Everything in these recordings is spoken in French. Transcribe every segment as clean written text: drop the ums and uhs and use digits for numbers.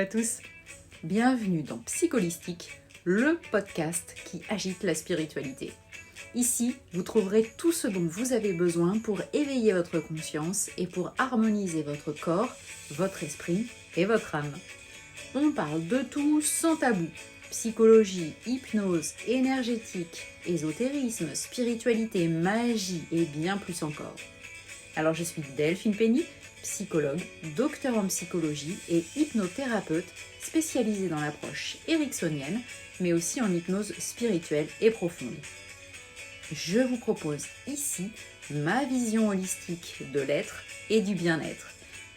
tous, bienvenue dans Psycholistique, le podcast qui agite la spiritualité. Ici, vous trouverez tout ce dont vous avez besoin pour éveiller votre conscience et pour harmoniser votre corps, votre esprit et votre âme. On parle de tout sans tabou. Psychologie, hypnose, énergétique, ésotérisme, spiritualité, magie et bien plus encore. Alors je suis Delphine Penny, psychologue, docteur en psychologie et hypnothérapeute spécialisée dans l'approche ericksonienne, mais aussi en hypnose spirituelle et profonde. Je vous propose ici ma vision holistique de l'être et du bien-être.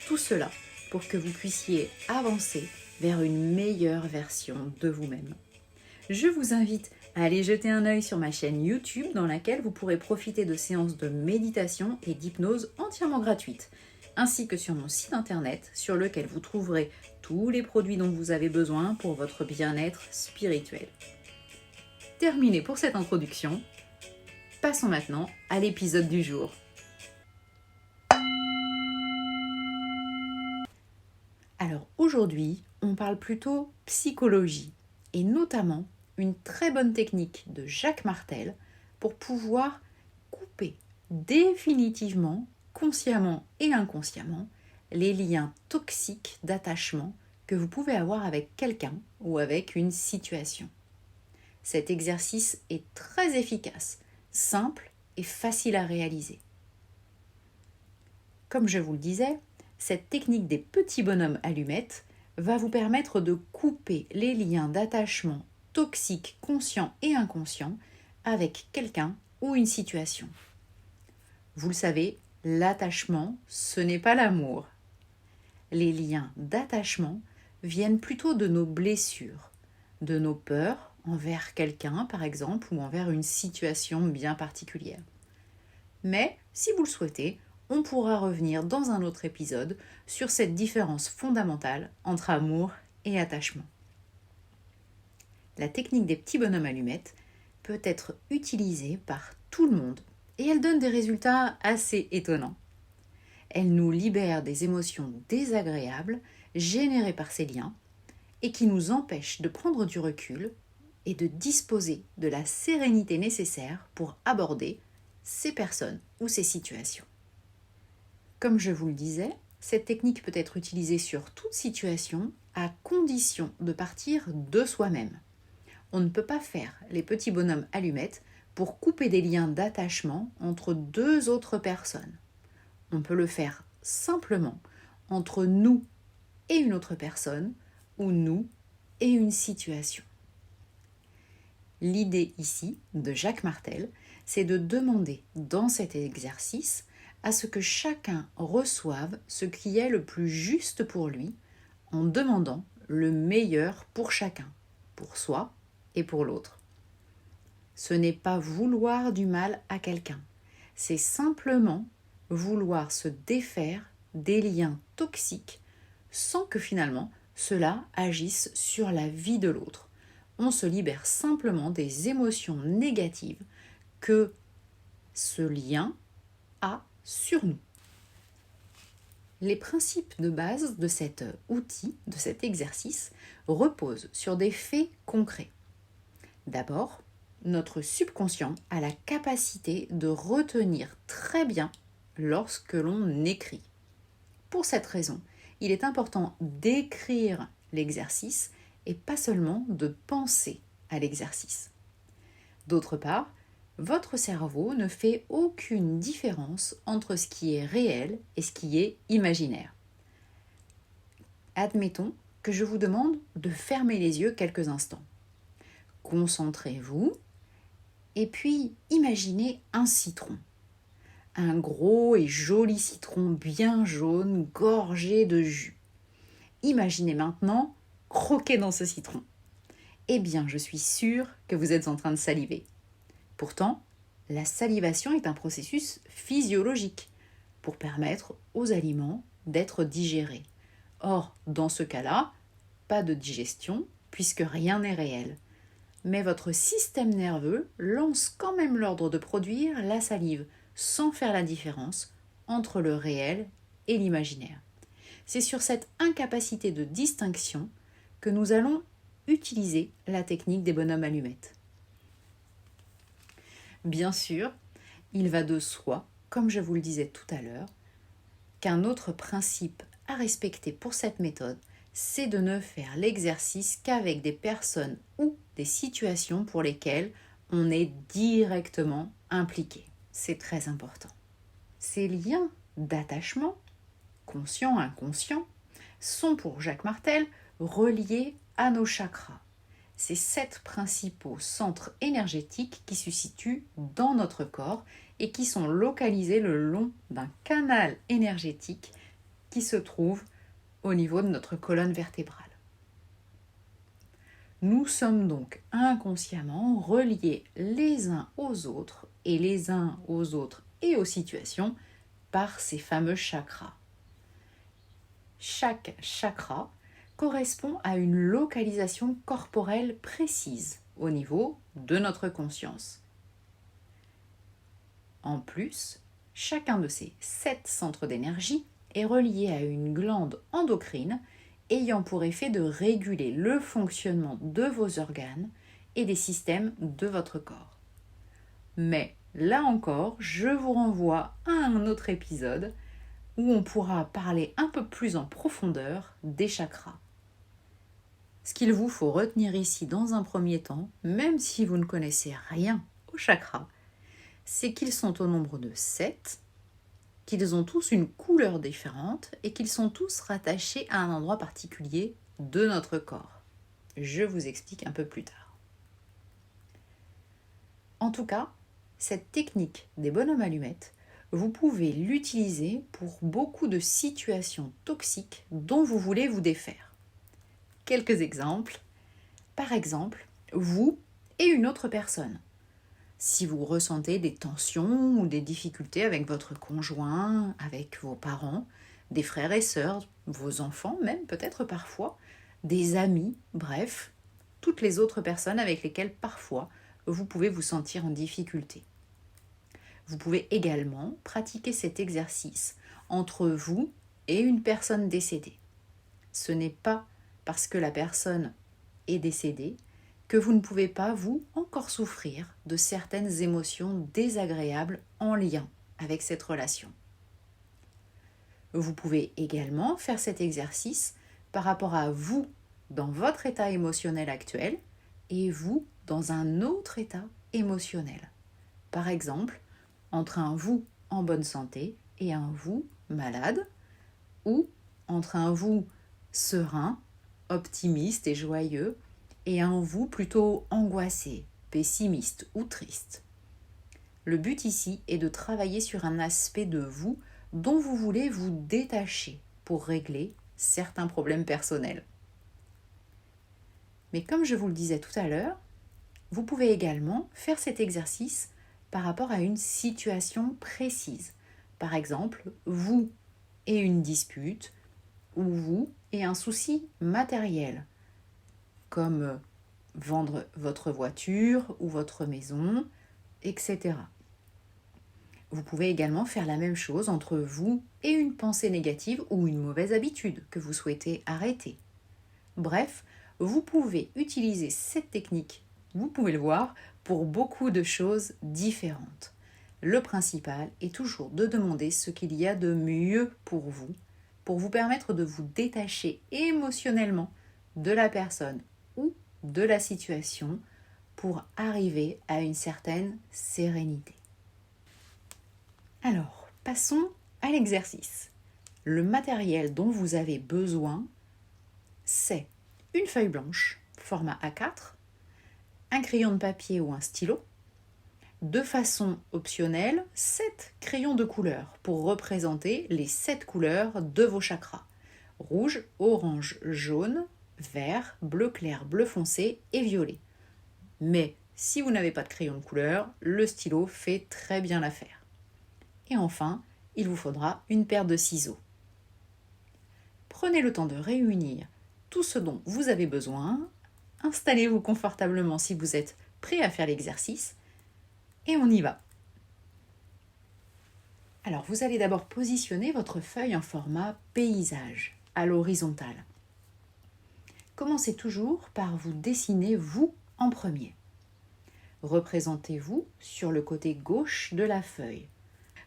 Tout cela pour que vous puissiez avancer vers une meilleure version de vous-même. Je vous invite à aller jeter un œil sur ma chaîne YouTube dans laquelle vous pourrez profiter de séances de méditation et d'hypnose entièrement gratuites, ainsi que sur mon site internet sur lequel vous trouverez tous les produits dont vous avez besoin pour votre bien-être spirituel. Terminé pour cette introduction, passons maintenant à l'épisode du jour. Alors aujourd'hui, on parle plutôt psychologie et notamment une très bonne technique de Jacques Martel pour pouvoir couper définitivement, consciemment et inconsciemment, les liens toxiques d'attachement que vous pouvez avoir avec quelqu'un ou avec une situation. Cet exercice est très efficace, simple et facile à réaliser. Comme je vous le disais, cette technique des petits bonhommes allumettes va vous permettre de couper les liens d'attachement toxiques, conscients et inconscients avec quelqu'un ou une situation. Vous le savez, l'attachement, ce n'est pas l'amour. Les liens d'attachement viennent plutôt de nos blessures, de nos peurs envers quelqu'un par exemple ou envers une situation bien particulière. Mais si vous le souhaitez, on pourra revenir dans un autre épisode sur cette différence fondamentale entre amour et attachement. La technique des petits bonhommes allumettes peut être utilisée par tout le monde et elle donne des résultats assez étonnants. Elle nous libère des émotions désagréables générées par ces liens et qui nous empêchent de prendre du recul et de disposer de la sérénité nécessaire pour aborder ces personnes ou ces situations. Comme je vous le disais, cette technique peut être utilisée sur toute situation à condition de partir de soi-même. On ne peut pas faire les petits bonhommes allumettes pour couper des liens d'attachement entre deux autres personnes. On peut le faire simplement entre nous et une autre personne ou nous et une situation. L'idée ici de Jacques Martel, c'est de demander dans cet exercice à ce que chacun reçoive ce qui est le plus juste pour lui en demandant le meilleur pour chacun, pour soi et pour l'autre. Ce n'est pas vouloir du mal à quelqu'un, c'est simplement vouloir se défaire des liens toxiques sans que finalement cela agisse sur la vie de l'autre. On se libère simplement des émotions négatives que ce lien a sur nous. Les principes de base de cet outil, de cet exercice, reposent sur des faits concrets. D'abord, notre subconscient a la capacité de retenir très bien lorsque l'on écrit. Pour cette raison, il est important d'écrire l'exercice et pas seulement de penser à l'exercice. D'autre part, votre cerveau ne fait aucune différence entre ce qui est réel et ce qui est imaginaire. Admettons que je vous demande de fermer les yeux quelques instants. Concentrez-vous et puis imaginez un citron. Un gros et joli citron bien jaune, gorgé de jus. Imaginez maintenant croquer dans ce citron. Eh bien, je suis sûre que vous êtes en train de saliver. Pourtant, la salivation est un processus physiologique pour permettre aux aliments d'être digérés. Or, dans ce cas-là, pas de digestion puisque rien n'est réel. Mais votre système nerveux lance quand même l'ordre de produire la salive sans faire la différence entre le réel et l'imaginaire. C'est sur cette incapacité de distinction que nous allons utiliser la technique des bonhommes allumettes. Bien sûr, il va de soi, comme je vous le disais tout à l'heure, qu'un autre principe à respecter pour cette méthode, c'est de ne faire l'exercice qu'avec des personnes ou des situations pour lesquelles on est directement impliqué. C'est très important. Ces liens d'attachement, conscient, inconscient, sont pour Jacques Martel reliés à nos chakras. Ces 7 principaux centres énergétiques qui se situent dans notre corps et qui sont localisés le long d'un canal énergétique qui se trouve au niveau de notre colonne vertébrale. Nous sommes donc inconsciemment reliés les uns aux autres et aux situations par ces fameux chakras. Chaque chakra correspond à une localisation corporelle précise au niveau de notre conscience. En plus, chacun de ces 7 centres d'énergie est relié à une glande endocrine ayant pour effet de réguler le fonctionnement de vos organes et des systèmes de votre corps. Mais là encore, je vous renvoie à un autre épisode où on pourra parler un peu plus en profondeur des chakras. Ce qu'il vous faut retenir ici dans un premier temps, même si vous ne connaissez rien aux chakras, c'est qu'ils sont au nombre de 7, qu'ils ont tous une couleur différente et qu'ils sont tous rattachés à un endroit particulier de notre corps. Je vous explique un peu plus tard. En tout cas, cette technique des bonhommes allumettes, vous pouvez l'utiliser pour beaucoup de situations toxiques dont vous voulez vous défaire. Quelques exemples. Par exemple, vous et une autre personne. Si vous ressentez des tensions ou des difficultés avec votre conjoint, avec vos parents, des frères et sœurs, vos enfants même peut-être parfois, des amis, bref, toutes les autres personnes avec lesquelles parfois vous pouvez vous sentir en difficulté. Vous pouvez également pratiquer cet exercice entre vous et une personne décédée. Ce n'est pas parce que la personne est décédée que vous ne pouvez pas, vous, encore souffrir de certaines émotions désagréables en lien avec cette relation. Vous pouvez également faire cet exercice par rapport à vous dans votre état émotionnel actuel et vous dans un autre état émotionnel. Par exemple, entre un vous en bonne santé et un vous malade, ou entre un vous serein, optimiste et joyeux, et un vous plutôt angoissé, pessimiste ou triste. Le but ici est de travailler sur un aspect de vous dont vous voulez vous détacher pour régler certains problèmes personnels. Mais comme je vous le disais tout à l'heure, vous pouvez également faire cet exercice par rapport à une situation précise. Par exemple, vous et une dispute, ou vous et un souci matériel, comme vendre votre voiture ou votre maison, etc. Vous pouvez également faire la même chose entre vous et une pensée négative ou une mauvaise habitude que vous souhaitez arrêter. Bref, vous pouvez utiliser cette technique, vous pouvez le voir, pour beaucoup de choses différentes. Le principal est toujours de demander ce qu'il y a de mieux pour vous permettre de vous détacher émotionnellement de la personne ou de la situation pour arriver à une certaine sérénité. Alors, passons à l'exercice. Le matériel dont vous avez besoin, c'est une feuille blanche, format A4, un crayon de papier ou un stylo, de façon optionnelle, 7 crayons de couleur pour représenter les 7 couleurs de vos chakras. Rouge, orange, jaune, vert, bleu clair, bleu foncé et violet. Mais si vous n'avez pas de crayon de couleur, le stylo fait très bien l'affaire. Et enfin, il vous faudra une paire de ciseaux. Prenez le temps de réunir tout ce dont vous avez besoin. Installez-vous confortablement si vous êtes prêt à faire l'exercice. Et on y va. Alors, vous allez d'abord positionner votre feuille en format paysage, à l'horizontale. Commencez toujours par vous dessiner vous en premier. Représentez-vous sur le côté gauche de la feuille.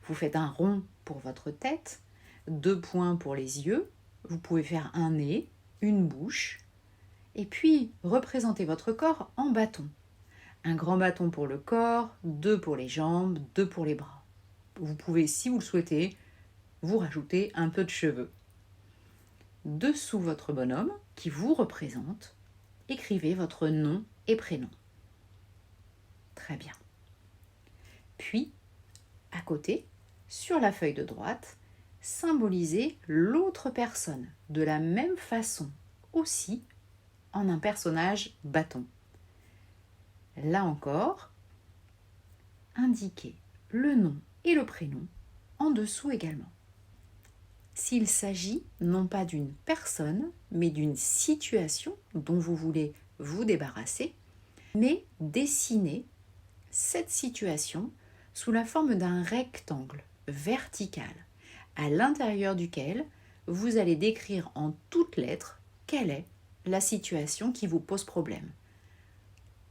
Vous faites un rond pour votre tête, 2 points pour les yeux, vous pouvez faire un nez, une bouche, et puis représentez votre corps en bâton. Un grand bâton pour le corps, 2 pour les jambes, 2 pour les bras. Vous pouvez, si vous le souhaitez, vous rajouter un peu de cheveux. Dessous votre bonhomme qui vous représente, écrivez votre nom et prénom. Très bien. Puis, à côté, sur la feuille de droite, symbolisez l'autre personne de la même façon, aussi en un personnage bâton. Là encore, indiquez le nom et le prénom en dessous également. S'il s'agit non pas d'une personne, mais d'une situation dont vous voulez vous débarrasser, mais dessinez cette situation sous la forme d'un rectangle vertical, à l'intérieur duquel vous allez décrire en toutes lettres quelle est la situation qui vous pose problème.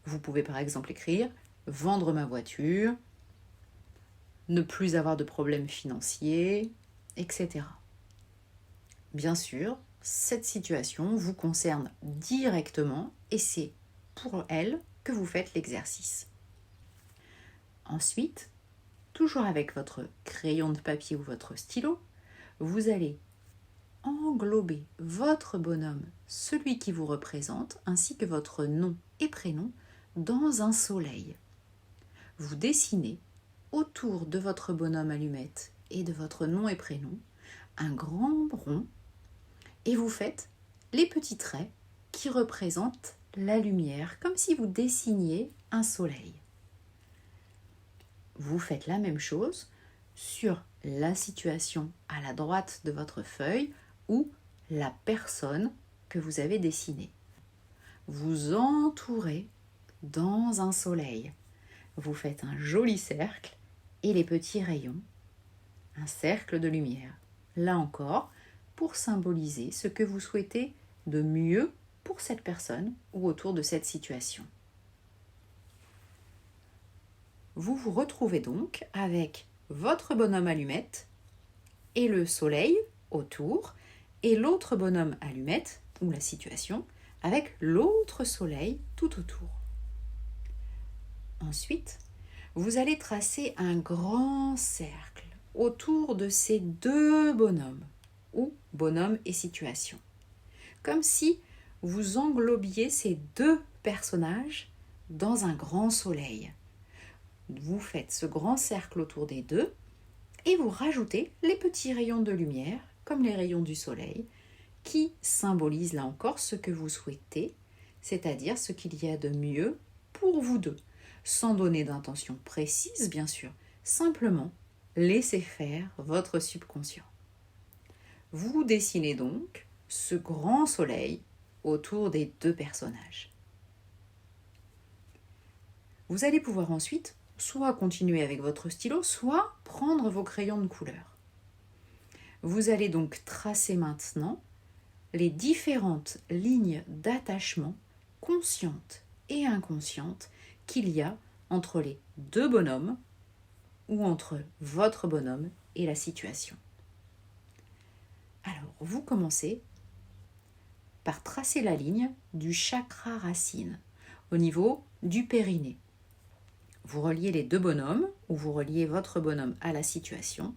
Vous pouvez par exemple écrire « vendre ma voiture »,« ne plus avoir de problèmes financiers », etc. Bien sûr, cette situation vous concerne directement et c'est pour elle que vous faites l'exercice. Ensuite, toujours avec votre crayon de papier ou votre stylo, vous allez englober votre bonhomme, celui qui vous représente, ainsi que votre nom et prénom, dans un soleil. Vous dessinez autour de votre bonhomme allumette et de votre nom et prénom un grand rond et vous faites les petits traits qui représentent la lumière, comme si vous dessiniez un soleil. Vous faites la même chose sur la situation à la droite de votre feuille ou la personne que vous avez dessinée. Vous entourez dans un soleil. Vous faites un joli cercle et les petits rayons, un cercle de lumière. Là encore, pour symboliser ce que vous souhaitez de mieux pour cette personne ou autour de cette situation. Vous vous retrouvez donc avec votre bonhomme allumette et le soleil autour et l'autre bonhomme allumette ou la situation avec l'autre soleil tout autour. Ensuite, vous allez tracer un grand cercle autour de ces 2 bonhommes ou bonhomme et situation. Comme si vous englobiez ces 2 personnages dans un grand soleil. Vous faites ce grand cercle autour des 2 et vous rajoutez les petits rayons de lumière, comme les rayons du soleil, qui symbolisent là encore ce que vous souhaitez, c'est-à-dire ce qu'il y a de mieux pour vous 2, sans donner d'intention précise bien sûr, simplement laissez faire votre subconscient. Vous dessinez donc ce grand soleil autour des 2 personnages. Vous allez pouvoir ensuite soit continuer avec votre stylo, soit prendre vos crayons de couleur. Vous allez donc tracer maintenant les différentes lignes d'attachement conscientes et inconscientes qu'il y a entre les 2 bonhommes ou entre votre bonhomme et la situation. Alors, vous commencez par tracer la ligne du chakra racine au niveau du périnée. Vous reliez les 2 bonhommes ou vous reliez votre bonhomme à la situation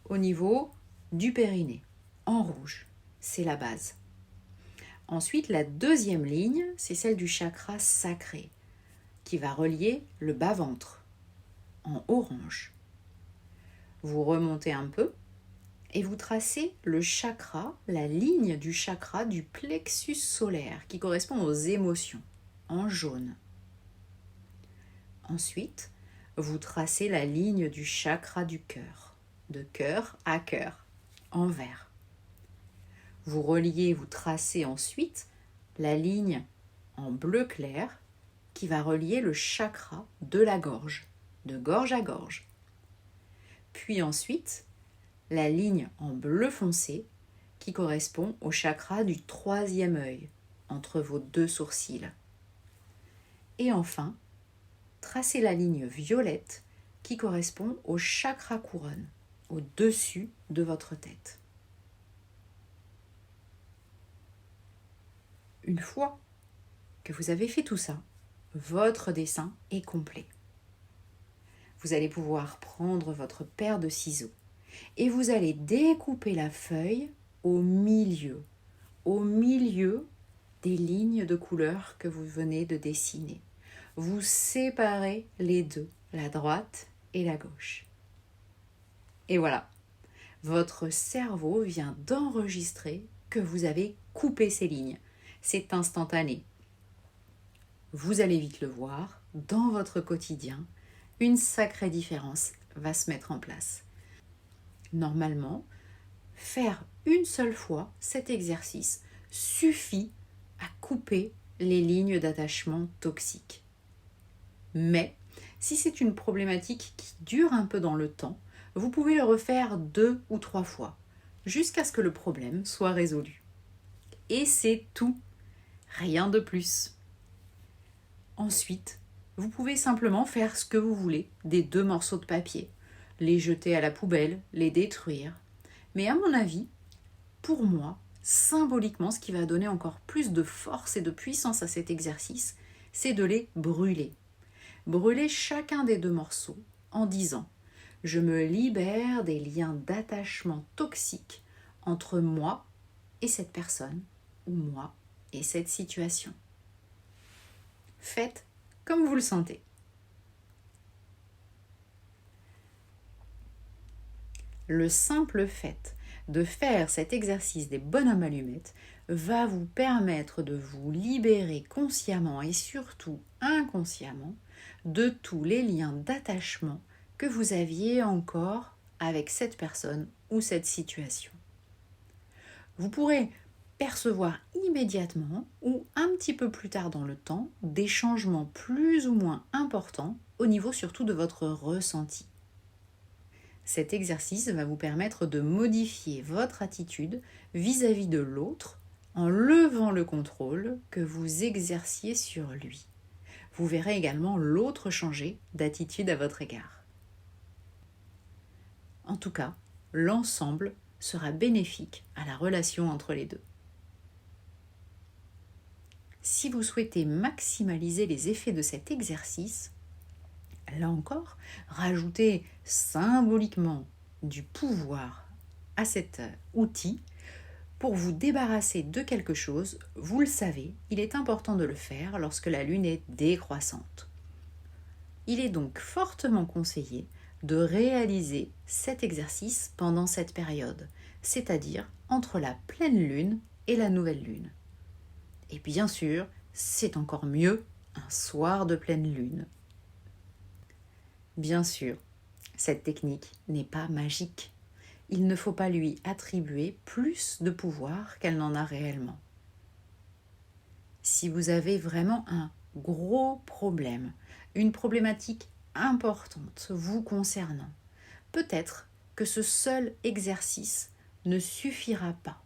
au niveau du périnée, en rouge, c'est la base. Ensuite, la 2e ligne, c'est celle du chakra sacré qui va relier le bas-ventre, en orange. Vous remontez un peu et vous tracez le chakra, la ligne du chakra du plexus solaire qui correspond aux émotions, en jaune. Ensuite, vous tracez la ligne du chakra du cœur, de cœur à cœur, en vert. Vous reliez, vous tracez ensuite la ligne en bleu clair qui va relier le chakra de la gorge, de gorge à gorge. Puis ensuite, la ligne en bleu foncé qui correspond au chakra du 3e œil, entre vos deux sourcils. Et enfin, tracez la ligne violette qui correspond au chakra couronne, au-dessus de votre tête. Une fois que vous avez fait tout ça, votre dessin est complet. Vous allez pouvoir prendre votre paire de ciseaux et vous allez découper la feuille au milieu des lignes de couleur que vous venez de dessiner. Vous séparez les deux, la droite et la gauche. Et voilà, votre cerveau vient d'enregistrer que vous avez coupé ces lignes. C'est instantané. Vous allez vite le voir, dans votre quotidien, une sacrée différence va se mettre en place. Normalement, faire une seule fois cet exercice suffit à couper les lignes d'attachement toxiques. Mais si c'est une problématique qui dure un peu dans le temps, vous pouvez le refaire 2 ou 3 fois, jusqu'à ce que le problème soit résolu. Et c'est tout, rien de plus. Ensuite, vous pouvez simplement faire ce que vous voulez des 2 morceaux de papier, les jeter à la poubelle, les détruire. Mais à mon avis, pour moi, symboliquement, ce qui va donner encore plus de force et de puissance à cet exercice, c'est de les brûler. Brûler chacun des 2 morceaux en disant « Je me libère des liens d'attachement toxiques entre moi et cette personne ou moi et cette situation. » Faites comme vous le sentez. Le simple fait de faire cet exercice des bonhommes allumettes va vous permettre de vous libérer consciemment et surtout inconsciemment de tous les liens d'attachement que vous aviez encore avec cette personne ou cette situation. Vous pourrez percevoir immédiatement ou un petit peu plus tard dans le temps des changements plus ou moins importants au niveau surtout de votre ressenti. Cet exercice va vous permettre de modifier votre attitude vis-à-vis de l'autre en levant le contrôle que vous exerciez sur lui. Vous verrez également l'autre changer d'attitude à votre égard. En tout cas, l'ensemble sera bénéfique à la relation entre les deux. Si vous souhaitez maximaliser les effets de cet exercice, là encore, rajoutez symboliquement du pouvoir à cet outil pour vous débarrasser de quelque chose. Vous le savez, il est important de le faire lorsque la lune est décroissante. Il est donc fortement conseillé de réaliser cet exercice pendant cette période, c'est-à-dire entre la pleine lune et la nouvelle lune. Et bien sûr, c'est encore mieux un soir de pleine lune. Bien sûr, cette technique n'est pas magique. Il ne faut pas lui attribuer plus de pouvoir qu'elle n'en a réellement. Si vous avez vraiment un gros problème, une problématique importante vous concernant, peut-être que ce seul exercice ne suffira pas.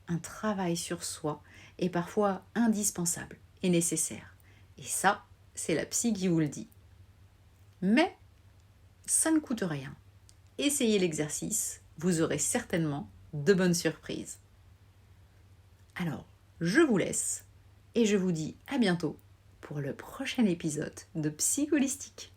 Un travail sur soi est parfois indispensable et nécessaire. Et ça, c'est la psy qui vous le dit. Mais ça ne coûte rien. Essayez l'exercice, vous aurez certainement de bonnes surprises. Alors, je vous laisse et je vous dis à bientôt pour le prochain épisode de Psycholistique.